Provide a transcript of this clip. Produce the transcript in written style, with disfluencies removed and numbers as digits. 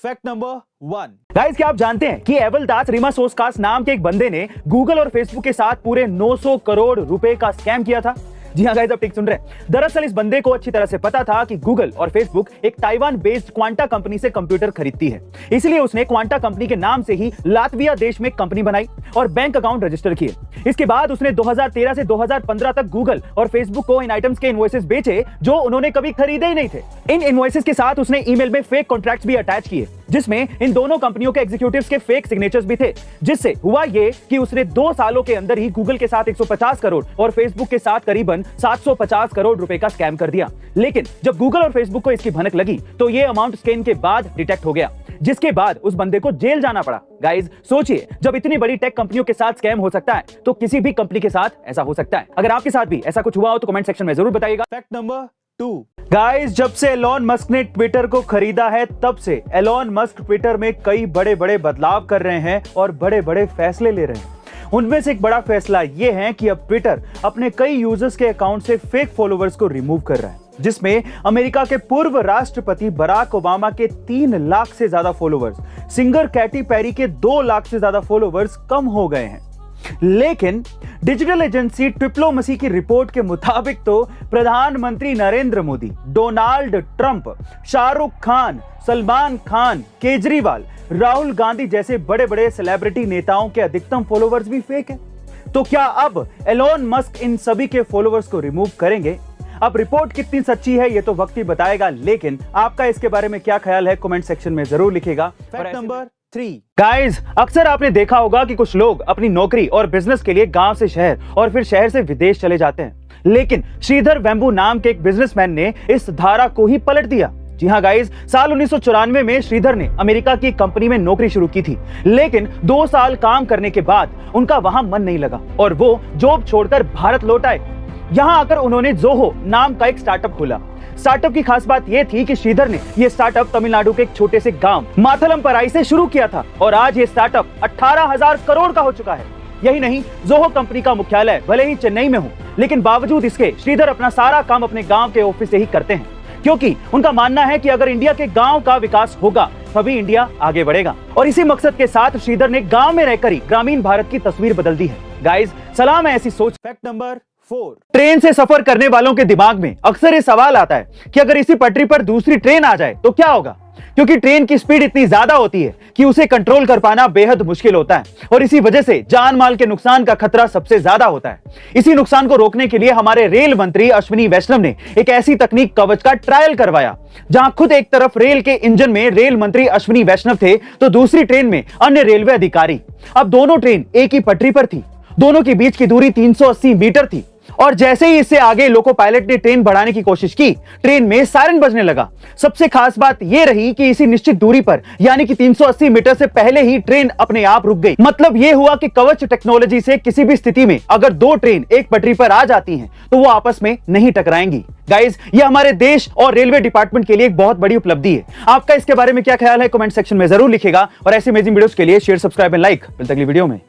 Fact number 1। Guys, क्या आप जानते हैं कि एवलदास रिमासोस्कास नाम के एक बंदे ने गूगल और फेसबुक के साथ पूरे 900 करोड़ रुपए का स्कैम किया था। जी हाँ गाइस, आप ठीक सुन रहे हैं। दरअसल इस बंदे को अच्छी तरह से पता था कि गूगल और फेसबुक एक ताइवान बेस्ड क्वांटा कंपनी से कंप्यूटर खरीदती है, इसलिए उसने क्वांटा कंपनी के नाम से ही लातविया देश में कंपनी बनाई और बैंक अकाउंट रजिस्टर किए। इसके बाद उसने 2013 से 2015 तक गूगल और फेसबुक को इन आइटम्स के इनवॉइसेस बेचे जो उन्होंने कभी खरीदे ही नहीं थे। इन इनवॉइसेस के साथ उसने ईमेल में फेक कॉन्ट्रैक्ट्स भी अटैच किए, जिसमें इन दोनों कंपनियों के एग्जीक्यूटिव्स के फेक सिग्नेचर्स भी थे। जिससे हुआ ये कि उसने 2 सालों के अंदर ही गूगल के साथ 150 करोड़ और फेसबुक के साथ करीबन 750 करोड़ रुपए का स्कैम कर दिया। लेकिन जब गूगल और फेसबुक को इसकी भनक लगी तो ये अमाउंट स्कैन के बाद डिटेक्ट हो गया, जिसके बाद उस बंदे को जेल जाना पड़ा। गाइस सोचिए, जब इतनी बड़ी टेक कंपनियों के साथ स्कैम हो सकता है तो किसी भी कंपनी के साथ ऐसा हो सकता है। अगर आपके साथ भी ऐसा कुछ हुआ हो तो कमेंट सेक्शन में जरूर बताइएगा। Fact number 2। गाइस, जब से एलॉन मस्क ने ट्विटर को खरीदा है तब से एलॉन मस्क ट्विटर में कई बड़े बड़े बदलाव कर रहे हैं और बड़े बड़े फैसले ले रहे हैं। उनमें से एक बड़ा फैसला यह है कि अब ट्विटर अपने कई यूजर्स के अकाउंट से फेक फॉलोवर्स को रिमूव कर रहा है, जिसमें अमेरिका के पूर्व राष्ट्रपति बराक ओबामा के 3 लाख से ज्यादा फॉलोवर्स, सिंगर कैटी पेरी के 2 लाख से ज्यादा फॉलोवर्स कम हो गए हैं। लेकिन डिजिटल एजेंसी ट्रिप्लोमेसी की रिपोर्ट के मुताबिक तो प्रधानमंत्री नरेंद्र मोदी, डोनाल्ड ट्रंप, शाहरुख खान, सलमान खान, केजरीवाल, राहुल गांधी जैसे बड़े बड़े सेलिब्रिटी नेताओं के अधिकतम फॉलोवर्स भी फेक हैं। तो क्या अब एलॉन मस्क इन सभी के फॉलोवर्स को रिमूव करेंगे? अब रिपोर्ट कितनी सच्ची है ये तो वक्त ही बताएगा, लेकिन आपका इसके बारे में क्या ख्याल है कमेंट सेक्शन में जरूर लिखिएगा। Fact number 3। गाइस, अक्सर आपने देखा होगा कि कुछ लोग अपनी नौकरी और बिजनेस के लिए गांव से शहर और फिर शहर से विदेश चले जाते हैं, लेकिन श्रीधर वेम्बू नाम के एक बिजनेसमैन ने इस धारा को ही पलट दिया। जी हाँ गाइस, साल 1994 में श्रीधर ने अमेरिका की कंपनी में नौकरी शुरू की थी, लेकिन 2 साल काम करने के बाद उनका वहां मन नहीं लगा और वो जॉब छोड़कर भारत लौट आए। यहां आकर उन्होंने जोहो नाम का एक स्टार्टअप खोला। स्टार्टअप की खास बात यह थी कि श्रीधर ने यह स्टार्टअप तमिलनाडु के एक छोटे से गांव माथलमपराई से शुरू किया था और आज ये स्टार्टअप 18,000 करोड़ का हो चुका है। यही नहीं, जोहो कंपनी का मुख्यालय भले ही चेन्नई में हो, लेकिन बावजूद इसके श्रीधर अपना सारा काम अपने गांव के ऑफिस से ही करते हैं, क्योंकि उनका मानना है कि अगर इंडिया के गांव का विकास होगा तभी इंडिया आगे बढ़ेगा। और इसी मकसद के साथ श्रीधर ने गांव में रहकर ही ग्रामीण भारत की तस्वीर बदल दी है। गाइस, सलाम है ऐसी सोच। Fact number 4। ट्रेन से सफर करने वालों के दिमाग में अक्सर ये सवाल आता है कि अगर इसी पटरी पर दूसरी ट्रेन आ जाए तो क्या होगा, क्योंकि ट्रेन की स्पीड इतनी ज्यादा होती है कि उसे कंट्रोल कर पाना बेहद मुश्किल होता है और इसी वजह से जान माल के नुकसान का खतरा सबसे ज्यादा होता है। इसी नुकसान को रोकने के लिए हमारे रेल मंत्री अश्विनी वैष्णव ने एक ऐसी तकनीक कवच का ट्रायल करवाया, जहां खुद एक तरफ रेल के इंजन में रेल मंत्री अश्विनी वैष्णव थे तो दूसरी ट्रेन में अन्य रेलवे अधिकारी। अब दोनों ट्रेन एक ही पटरी पर थी, दोनों के बीच की दूरी 380 मीटर थी और जैसे ही इससे आगे लोको पायलट ने ट्रेन बढ़ाने की कोशिश की, ट्रेन में सायरन बजने लगा। सबसे खास बात यह रही कि इसी निश्चित दूरी पर यानी कि 380 मीटर से पहले ही ट्रेन अपने आप रुक गई। मतलब यह हुआ कि कवच टेक्नोलॉजी से किसी भी स्थिति में अगर 2 ट्रेन एक पटरी पर आ जाती हैं तो वो आपस में नहीं टकराएंगी। गाइस, ये हमारे देश और रेलवे डिपार्टमेंट के लिए एक बहुत बड़ी उपलब्धि है। आपका इसके बारे में क्या ख्याल है कमेंट सेक्शन में जरूर लिखिएगा और ऐसे अमेजिंग वीडियोस के लिए शेयर, सब्सक्राइब एंड लाइक। मिलते हैं अगली वीडियो में।